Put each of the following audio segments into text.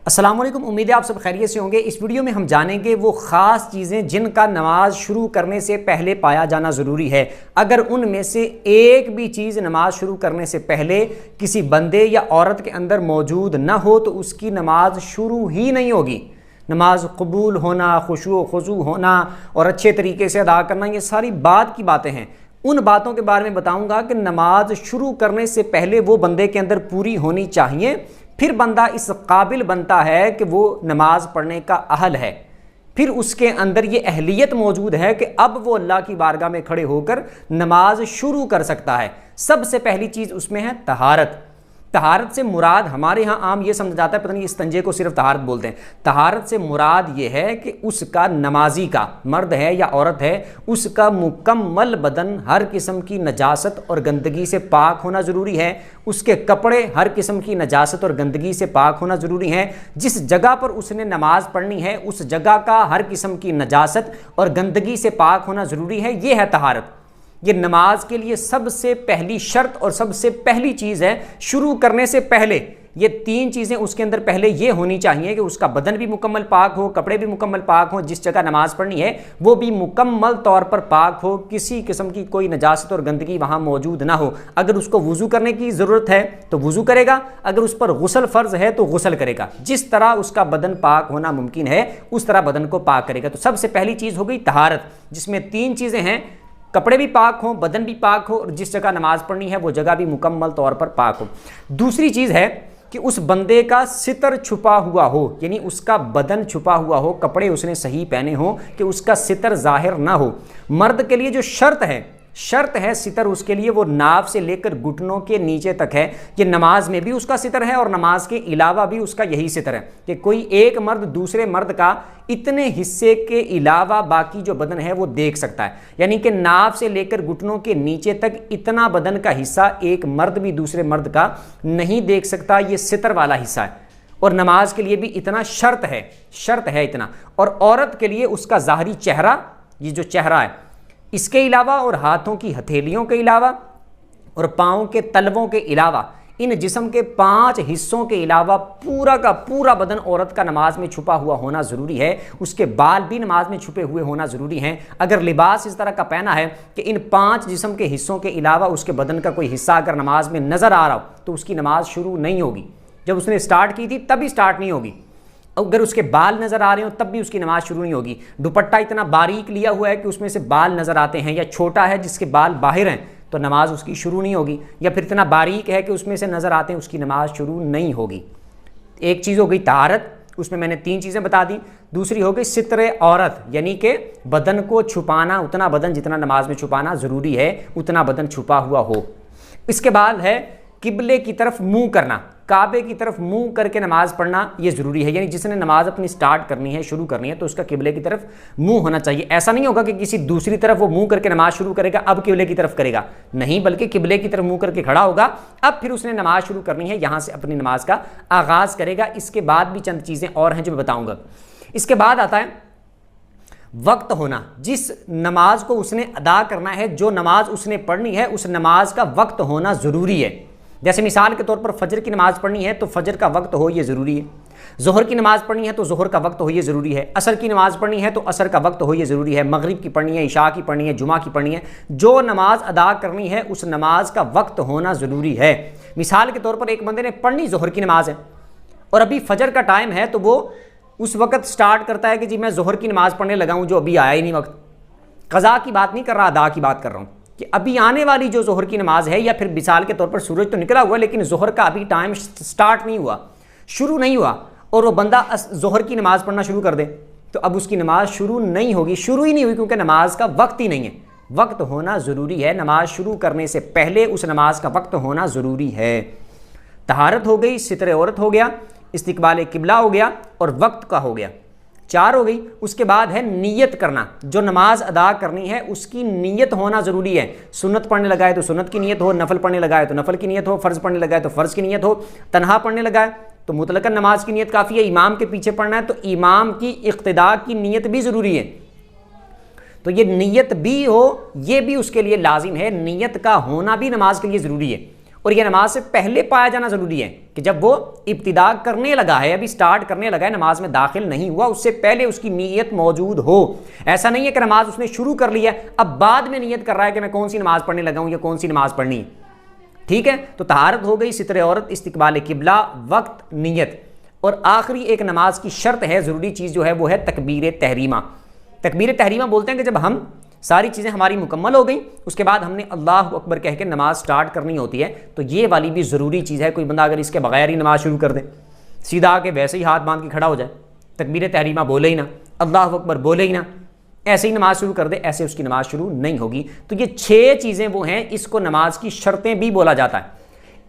अस्सलाम वालेकुम। उम्मीद है आप सब खैरियत से होंगे। इस वीडियो में हम जानेंगे वो ख़ास चीज़ें जिनका नमाज शुरू करने से पहले पाया जाना ज़रूरी है। अगर उनमें से एक भी चीज़ नमाज शुरू करने से पहले किसी बंदे या औरत के अंदर मौजूद न हो तो उसकी नमाज शुरू ही नहीं होगी। नमाज कबूल होना, खुशू खुशू होना और अच्छे तरीके से अदा करना, ये सारी बात की बातें हैं। उन बातों के बारे में बताऊंगा कि नमाज शुरू करने से पहले वो बंदे के अंदर पूरी होनी चाहिए, फिर बंदा इस काबिल बनता है कि वो नमाज पढ़ने का अहल है, फिर उसके अंदर ये अहलियत मौजूद है कि अब वो अल्लाह की बारगाह में खड़े होकर नमाज शुरू कर सकता है। सबसे पहली चीज़ उसमें है तहारत। तहारत से मुराद हमारे यहाँ आम ये समझ जाता है, पता नहीं इस्तंजे को सिर्फ तहारत बोलते हैं। तहारत से मुराद ये है कि उसका नमाजी का, मर्द है या औरत है, उसका मुकम्मल बदन हर किस्म की नजासत और गंदगी से पाक होना ज़रूरी है। उसके कपड़े हर किस्म की नजासत और गंदगी से पाक होना ज़रूरी है। जिस जगह पर उसने नमाज पढ़नी है उस जगह का हर किस्म की नजासत और गंदगी से पाक होना ज़रूरी है। ये है तहारत। ये नमाज के लिए सबसे पहली शर्त और सबसे पहली चीज़ है। शुरू करने से पहले ये तीन चीज़ें उसके अंदर पहले ये होनी चाहिए कि उसका बदन भी मुकम्मल पाक हो, कपड़े भी मुकम्मल पाक हो, जिस जगह नमाज पढ़नी है वो भी मुकम्मल तौर पर पाक हो, किसी किस्म की कोई नजासत और गंदगी वहाँ मौजूद ना हो। अगर उसको वज़ू करने की ज़रूरत है तो वज़ू करेगा, अगर उस पर गुस्ल फ़र्ज़ है तो गुस्ल करेगा। जिस तरह उसका बदन पाक होना मुमकिन है उस तरह बदन को पाक करेगा। तो सबसे पहली चीज़ हो गई तहारत, जिसमें तीन चीज़ें हैं, कपड़े भी पाक हों, बदन भी पाक हो और जिस जगह नमाज पढ़नी है वो जगह भी मुकम्मल तौर पर पाक हो। दूसरी चीज़ है कि उस बंदे का सितर छुपा हुआ हो, यानी उसका बदन छुपा हुआ हो, कपड़े उसने सही पहने हो कि उसका सितर जाहिर ना हो। मर्द के लिए जो शर्त है सितर, उसके लिए वो नाव से लेकर घुटनों के नीचे तक है। ये नमाज में भी उसका सितर है और नमाज के अलावा भी उसका यही सितर है कि कोई एक मर्द दूसरे मर्द का इतने हिस्से के अलावा बाकी जो बदन है वो देख सकता है। यानी कि नाव से लेकर घुटनों के नीचे तक इतना बदन का हिस्सा एक मर्द भी दूसरे मर्द का नहीं देख सकता। ये सितर वाला हिस्सा है और नमाज के लिए भी इतना शर्त है इतना। और औरत के लिए उसका ज़ाहरी चेहरा, ये जो चेहरा है, इसके अलावा और हाथों की हथेलियों के अलावा और पाँव के तलवों के अलावा, इन जिस्म के 5 हिस्सों के अलावा पूरा का पूरा बदन औरत का नमाज में छुपा हुआ होना ज़रूरी है। उसके बाल भी नमाज में छुपे हुए होना ज़रूरी हैं। अगर लिबास इस तरह का पहना है कि इन 5 जिस्म के हिस्सों के अलावा उसके बदन का कोई हिस्सा अगर नमाज में नज़र आ रहा हो तो उसकी नमाज शुरू नहीं होगी। जब उसने स्टार्ट की थी तभी स्टार्ट नहीं होगी। अगर उसके बाल नज़र आ रहे हो तब भी उसकी नमाज शुरू नहीं होगी। दुपट्टा इतना बारीक लिया हुआ है कि उसमें से बाल नज़र आते हैं, या छोटा है जिसके बाल बाहर हैं तो नमाज उसकी शुरू नहीं होगी, या फिर इतना बारीक है कि उसमें से नज़र आते हैं, उसकी नमाज शुरू नहीं होगी। एक चीज़ हो गई तहारत, उसमें मैंने 3 चीज़ें बता दी। दूसरी हो गई सित्रे औरत, यानी कि बदन को छुपाना, उतना बदन जितना नमाज में छुपाना ज़रूरी है उतना बदन छुपा हुआ हो। इसके बाद है किबले की तरफ मुंह करना, काबे की तरफ मुंह करके नमाज पढ़ना ये ज़रूरी है। यानी जिसने नमाज अपनी स्टार्ट करनी है, शुरू करनी है, तो उसका किबले की तरफ मुंह होना चाहिए। ऐसा नहीं होगा कि किसी दूसरी तरफ वो मुंह करके नमाज शुरू करेगा अब किबले की तरफ करेगा, नहीं, बल्कि किबले की तरफ मुंह करके खड़ा होगा, अब फिर उसने नमाज शुरू करनी है, यहाँ से अपनी नमाज का आगाज़ करेगा। इसके बाद भी चंद चीज़ें और हैं जो मैं बताऊँगा। इसके बाद आता है वक्त होना। जिस नमाज को उसने अदा करना है, जो नमाज उसने पढ़नी है, उस नमाज का वक्त होना ज़रूरी है। जैसे मिसाल के तौर पर फजर की नमाज पढ़नी है तो फजर का वक्त हो ये ज़रूरी है। ज़ोहर की नमाज पढ़नी है तो ज़ोहर का वक्त हो ये ज़रूरी है। असर की नमाज पढ़नी है तो असर का वक्त हो ये ज़रूरी है। मगरिब की पढ़नी है, इशा की पढ़नी है, जुमा की पढ़नी है, जो नमाज अदा करनी है उस नमाज का वक्त होना ज़रूरी है। मिसाल के तौर पर एक बंदे ने पढ़नी ज़ोहर की नमाज है और अभी फजर का टाइम है तो वो उस वक्त स्टार्ट करता है कि जी मैं ज़ोहर की नमाज़ पढ़ने लगा हूँ, जो अभी आया ही नहीं वक्त। क़ज़ा की बात नहीं कर रहा, अदा की बात कर रहा हूँ कि अभी आने वाली जो ज़ोहर की नमाज है, या फिर मिसाल के तौर पर सूरज तो निकला हुआ लेकिन ज़ोहर का अभी टाइम स्टार्ट नहीं हुआ, शुरू नहीं हुआ, और वो बंदा ज़ोहर की नमाज़ पढ़ना शुरू कर दे तो अब उसकी नमाज शुरू नहीं होगी, शुरू ही नहीं हुई, क्योंकि नमाज का वक्त ही नहीं है। वक्त होना ज़रूरी है। नमाज शुरू करने से पहले उस नमाज का वक्त होना ज़रूरी है। तहारत हो गई, सितरे औरत हो गया, इस्तिकबाल किबला हो गया और वक्त का हो गया, 4 हो गई। उसके बाद है नियत करना। जो नमाज अदा करनी है उसकी नियत होना ज़रूरी है। सुन्नत पढ़ने लगा है तो सुन्नत की नियत हो, नफल पढ़ने लगा है तो नफल की नियत हो, फ़र्ज़ पढ़ने लगा है तो फ़र्ज़ की नियत हो, तन्हा पढ़ने लगा है तो मुतलकन नमाज की नियत काफ़ी है। इमाम के पीछे पढ़ना है तो इमाम की इक़्तिदा की नियत भी ज़रूरी है। तो ये नियत भी हो, ये भी उसके लिए लाजिम है। नियत का होना भी नमाज के लिए ज़रूरी है। और यह नमाज से पहले पाया जाना जरूरी है कि जब वो इब्तिदा करने लगा है, अभी स्टार्ट करने लगा है, नमाज में दाखिल नहीं हुआ, उससे पहले उसकी नीयत मौजूद हो। ऐसा नहीं है कि नमाज उसने शुरू कर लिया, अब बाद में नीयत कर रहा है कि मैं कौन सी नमाज पढ़ने लगा हूं या कौन सी नमाज पढ़नी है। ठीक है, तो तहारत हो गई, सितर औरत, इस्तिकबाल किबला, वक्त, नीयत, और आखिरी एक नमाज की शर्त है, ज़रूरी चीज़ जो है वो है तकबीर तहरीमा। तकबीर तहरीमा बोलते हैं कि जब हम सारी चीज़ें हमारी मुकम्मल हो गई, उसके बाद हमने अल्लाह अकबर कह के नमाज स्टार्ट करनी होती है, तो ये वाली भी ज़रूरी चीज़ है। कोई बंदा अगर इसके बगैर ही नमाज शुरू कर दे, सीधा आके वैसे ही हाथ बांध के खड़ा हो जाए, तकबीर तहरीमा बोले ही ना, अल्लाह अकबर बोले ही ना, ऐसे ही नमाज शुरू कर दे, ऐसे उसकी नमाज शुरू नहीं होगी। तो ये 6 चीज़ें वो हैं, इसको नमाज की शर्तें भी बोला जाता है।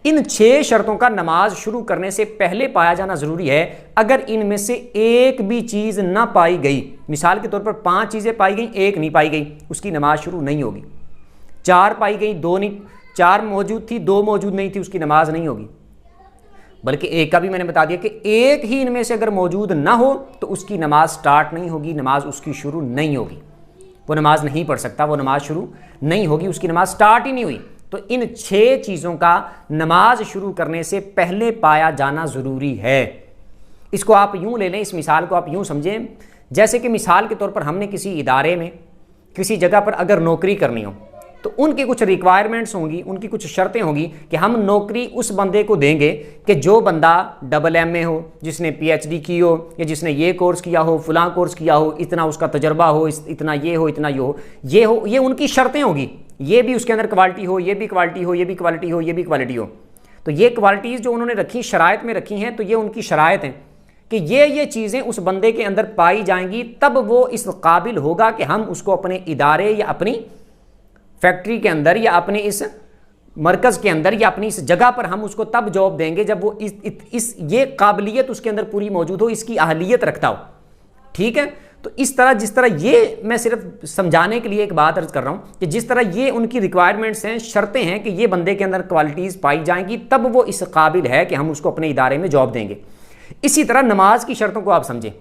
इन 6 शर्तों का नमाज शुरू करने से पहले पाया जाना जरूरी है। अगर इनमें से एक भी चीज़ ना पाई गई, मिसाल के तौर पर 5 चीज़ें पाई गई, एक नहीं पाई गई, उसकी नमाज शुरू नहीं होगी। 4 पाई गई, 2 नहीं, 4 मौजूद थी, 2 मौजूद नहीं थी, उसकी नमाज नहीं होगी। बल्कि एक का भी मैंने बता दिया कि एक ही इनमें से अगर मौजूद ना हो तो उसकी नमाज स्टार्ट नहीं होगी, नमाज उसकी शुरू नहीं होगी, वो नमाज नहीं पढ़ सकता, वो नमाज शुरू नहीं होगी, उसकी नमाज स्टार्ट ही नहीं हुई। तो इन 6 चीज़ों का नमाज शुरू करने से पहले पाया जाना ज़रूरी है। इसको आप यूँ ले लें, इस मिसाल को आप यूँ समझें, जैसे कि मिसाल के तौर पर हमने किसी इदारे में, किसी जगह पर अगर नौकरी करनी हो तो उनकी कुछ रिक्वायरमेंट्स होंगी, उनकी कुछ शर्तें होंगी कि हम नौकरी उस बंदे को देंगे कि जो बंदा MA हो, जिसने PhD की हो, या जिसने ये कोर्स किया हो, फलां कोर्स किया हो, इतना उसका तजर्बा हो, इतना ये हो, इतना ये हो, ये उनकी शर्तें होगी। ये भी उसके अंदर क्वालिटी हो, ये भी क्वालिटी हो, ये भी क्वालिटी हो, ये भी क्वालिटी हो। तो ये क्वालिटीज़ जो उन्होंने रखी, शराइत में रखी हैं, तो ये उनकी शराइत हैं कि ये चीज़ें उस बंदे के अंदर पाई जाएंगी, तब वो इस काबिल होगा कि हम उसको अपने इदारे या अपनी फैक्ट्री के अंदर या अपने इस मरकज़ के अंदर या अपनी इस जगह पर हम उसको तब जॉब देंगे जब वो ये काबिलियत उसके अंदर पूरी मौजूद हो, इसकी अहलियत रखता हो। ठीक है, तो इस तरह, जिस तरह ये, मैं सिर्फ समझाने के लिए एक बात अर्ज कर रहा हूँ कि जिस तरह ये उनकी रिक्वायरमेंट्स हैं, शर्तें हैं कि ये बंदे के अंदर क्वालिटीज़ पाई जाएंगी, तब वो इस काबिल है कि हम उसको अपने इदारे में जॉब देंगे। इसी तरह नमाज की शर्तों को आप समझें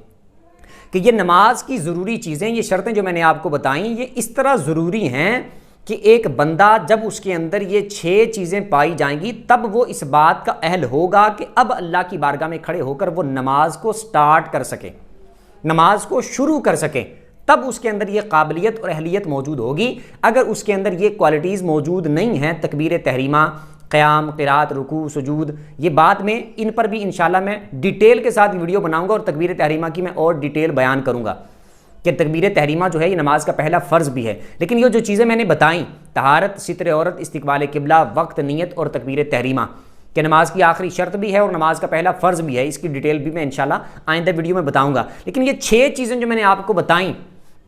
कि ये नमाज की ज़रूरी चीज़ें, ये शर्तें जो मैंने आपको बताई, ये इस तरह ज़रूरी हैं कि एक बंदा जब उसके अंदर ये 6 चीज़ें पाई जाएंगी, तब वो इस बात का अहल होगा कि अब अल्लाह की बारगाह में खड़े होकर वो नमाज को स्टार्ट कर सके, नमाज को शुरू कर सके, तब उसके अंदर ये काबिलियत और अहलियत मौजूद होगी। अगर उसके अंदर ये क्वालिटीज़ मौजूद नहीं हैं, तकबीर तहरीमा, क़याम, क़िरात, रुकू, सुजूद, ये बाद में इन पर भी इंशाल्लाह मैं डिटेल के साथ वीडियो बनाऊंगा और तकबीर तहरीमा की मैं और डिटेल बयान करूंगा कि तकबीर तहरीमा जो है ये नमाज का पहला फ़र्ज़ भी है। लेकिन ये जो चीज़ें मैंने बताई, तहारत, सितर औरत, इस्तिकबाल किबला, वक्त, नीयत और तकबीर तहरीमा, कि नमाज की आखिरी शर्त भी है और नमाज का पहला फ़र्ज़ भी है, इसकी डिटेल भी मैं इंशाल्लाह आइंदा वीडियो में बताऊंगा। लेकिन ये 6 चीज़ें जो मैंने आपको बताई,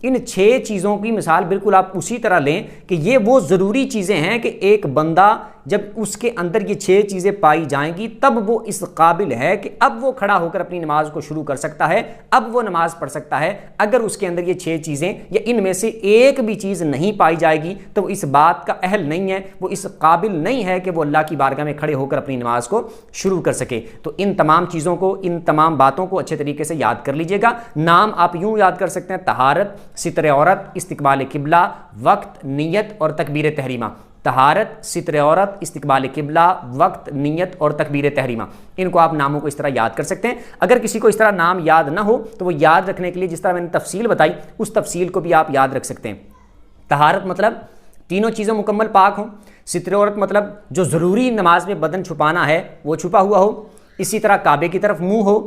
इन 6 चीज़ों की मिसाल बिल्कुल आप उसी तरह लें कि ये वो ज़रूरी चीज़ें हैं कि एक बंदा जब उसके अंदर ये 6 चीज़ें पाई जाएंगी, तब वो इस काबिल है कि अब वो खड़ा होकर अपनी नमाज को शुरू कर सकता है, अब वो नमाज पढ़ सकता है। अगर उसके अंदर ये 6 चीज़ें या इनमें से एक भी चीज़ नहीं पाई जाएगी, तो वो इस बात का अहल नहीं है, वो इस काबिल नहीं है कि वो अल्लाह की बारगाह में खड़े होकर अपनी नमाज को शुरू कर सके। तो इन तमाम चीज़ों को, इन तमाम बातों को अच्छे तरीके से याद कर लीजिएगा। नाम आप यूँ याद कर सकते हैं, तहारत, सितर औरत, इस्तिकबाल किबला, वक्त, नीयत और तकबीर तहरीमा। तहारत, सितर औरत, इस्तिकबाल किबला, वक्त, नीयत और तकबीर तहरीमा, इनको आप नामों को इस तरह याद कर सकते हैं। अगर किसी को इस तरह नाम याद ना हो तो वो याद रखने के लिए जिस तरह मैंने तफसील बताई, उस तफसील को भी आप याद रख सकते हैं। तहारत मतलब तीनों चीज़ें मुकम्मल पाक हों, सितर औरत मतलब जो ज़रूरी नमाज में बदन छुपाना है वो छुपा हुआ हो, इसी तरह काबे की तरफ मुँह हो,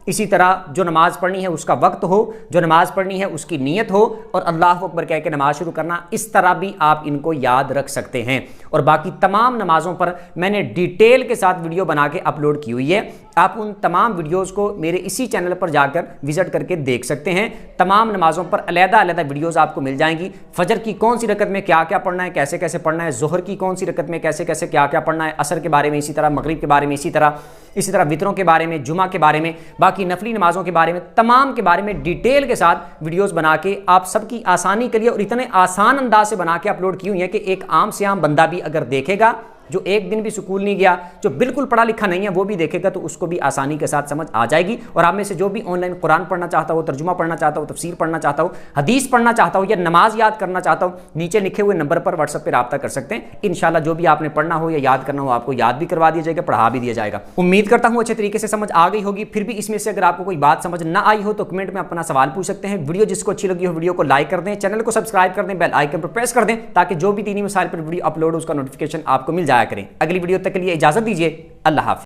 इसी तरह जो नमाज़ पढ़नी है उसका वक्त हो, जो नमाज़ पढ़नी है उसकी नीयत हो, और अल्लाह अकबर कह के नमाज शुरू करना। इस तरह भी आप इनको याद रख सकते हैं। और बाकी तमाम नमाज़ों पर मैंने डिटेल के साथ वीडियो बना के अपलोड की हुई है, आप उन तमाम वीडियोज़ को मेरे इसी चैनल पर जाकर विज़िट करके देख सकते हैं। तमाम नमाज़ों पर अलग-अलग वीडियोज़ आपको मिल जाएंगी। फजर की कौन सी रकत में क्या क्या पढ़ना है, कैसे कैसे पढ़ना है, ज़ोहर की कौन सी रकत में कैसे कैसे क्या क्या पढ़ना है, असर के बारे में इसी तरह, मगरिब के बारे में इसी तरह वितरों के बारे में, जुमा के बारे में, बाकी नफली नमाज़ों के बारे में, तमाम के बारे में डिटेल के साथ वीडियोस बना के आप सबकी आसानी के लिए और इतने आसान अंदाज से बना के अपलोड की हुई है कि एक आम से आम बंदा भी अगर देखेगा जो एक दिन भी स्कूल नहीं गया, जो बिल्कुल पढ़ा लिखा नहीं है, वो भी देखेगा तो उसको भी आसानी के साथ समझ आ जाएगी। और आप में से जो भी ऑनलाइन कुरान पढ़ना चाहता हो, तर्जुमा पढ़ना चाहता हो, तफसीर पढ़ना चाहता हो, हदीस पढ़ना चाहता हो या नमाज याद करना चाहता हो, नीचे लिखे हुए नंबर पर व्हाट्सएप पर रब्ता कर सकते हैं। इंशाल्लाह जो भी आपने पढ़ना हो या याद करना हो आपको याद भी करवा दिया जाएगा, पढ़ा भी दिया जाएगा। उम्मीद करता हूं अच्छे तरीके से समझ आ गई होगी। फिर भी इसमें से अगर आपको कोई बात समझ ना आई हो तो कमेंट में अपना सवाल पूछ सकते हैं। वीडियो जिसको अच्छी लगी हो वीडियो को लाइक कर दें, चैनल को सब्सक्राइब कर दें, बेल आइकन पर प्रेस कर दें ताकि जो भी दीनी मसाइल पर वीडियो अपलोड हो उसका नोटिफिकेशन आपको मिल जाया करें। अगली वीडियो तक के लिए इजाजत दीजिए। अल्लाह हाफ़िज़।